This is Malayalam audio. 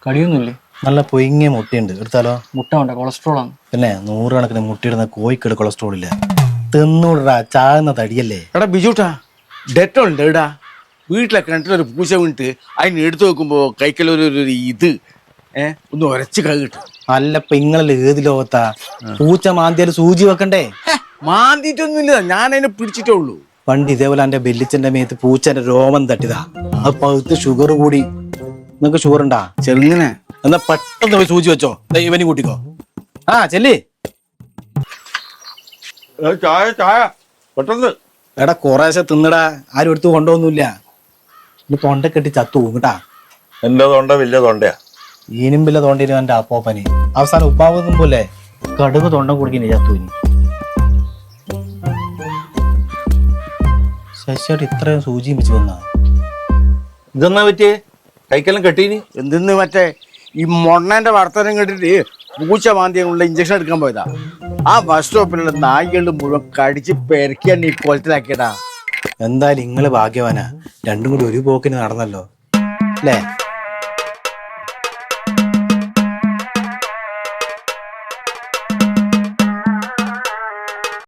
കടിയൊന്നുമില്ലേ? നല്ല പൊയിങ്ങിയ മുട്ടയുണ്ട്, എടുത്താലോ? മുട്ട വേണ്ട, കൊളസ്ട്രോൾ ആണ്. പിന്നെ 100 കണക്കിന് മുട്ടയിടുന്ന കോഴിക്കട് കൊളസ്ട്രോൾ ഇല്ല. തിന്നൂടാ, ചാകുന്ന തടിയല്ലേ. എടാ ബിജുട്ടാ, ഡെറ്റോൾ ഉണ്ട് എടാ. വീട്ടിലെ കിണറ്റിലൊരു പൂച്ച വീണിട്ട് അതിന് എടുത്തു വെക്കുമ്പോ കൈക്കലൊരു ഇത് ഒന്ന് ഉരച്ച് കൈ കിട്ടും. അല്ല ഇങ്ങളല്ലേ ഏത് ലോകത്താ? പൂച്ച മാന്തിയാല് സൂചി വെക്കണ്ടേ? മാന്തിട്ടൊന്നുമില്ല, ഞാൻ അതിനെ പിടിച്ചിട്ടേ ഉള്ളൂ. പണ്ട് ഇതേപോലെ എന്റെ ബെല്ലിച്ചന്റെ മേത്ത് പൂച്ചന്റെ രോമം തട്ടിതാ. അത് പഴുത്ത് ഷുഗർ കൂടി. നിങ്ങക്ക് ഷുഗർ ഉണ്ടാ? ചെറുങ്ങനെ എന്നാ പെട്ടെന്ന് പോയി സൂചി വെച്ചോ. ഇവനും കൂട്ടിക്കോ. ആ ചെല്ലി. ചായ ചായ പെട്ടെന്ന്. എടാ കുറേശ്ശെ തിന്നടാ, ആരും എടുത്ത് കൊണ്ടുപോകുന്നില്ല. ഇനി തൊണ്ട കെട്ടി ചത്തു പോകും കേട്ടാ. എന്റെ തൊണ്ട വലിയ തൊണ്ടയാ. ഈനും വല്ല തൊണ്ടിനും എന്റെ അപ്പോപ്പനി. അവസാനം ഉപ്പാവുന്നും പോലെ കടുക് തൊണ്ട കുടിക്കുന്ന ചത്തു. ഇനി ശശിയോട് ഇത്രയും സൂചിയും വെച്ച് വന്നാ ഇതെന്നാ പറ്റിയേ? കൈക്കെല്ലാം കെട്ടീനി? എന്തിന്ന് മറ്റേ ഈ മൊണ്ണന്റെ വർത്തനം കേട്ടിട്ട് പൂച്ച മാന്തിയുള്ള ഇഞ്ചക്ഷൻ എടുക്കാൻ പോയതാ. ആ ബസ് സ്റ്റോപ്പിലുള്ള നായ്കളിൽ മുഴുവൻ കടിച്ച് പെരക്കിയാണ് ഈ കൊലത്തിലാക്കിയടാ. എന്തായാലും ഇങ്ങള് ഭാഗ്യവാനാ, രണ്ടും കൂടി ഒരു പോക്കിന് നടന്നല്ലോ അല്ലേ?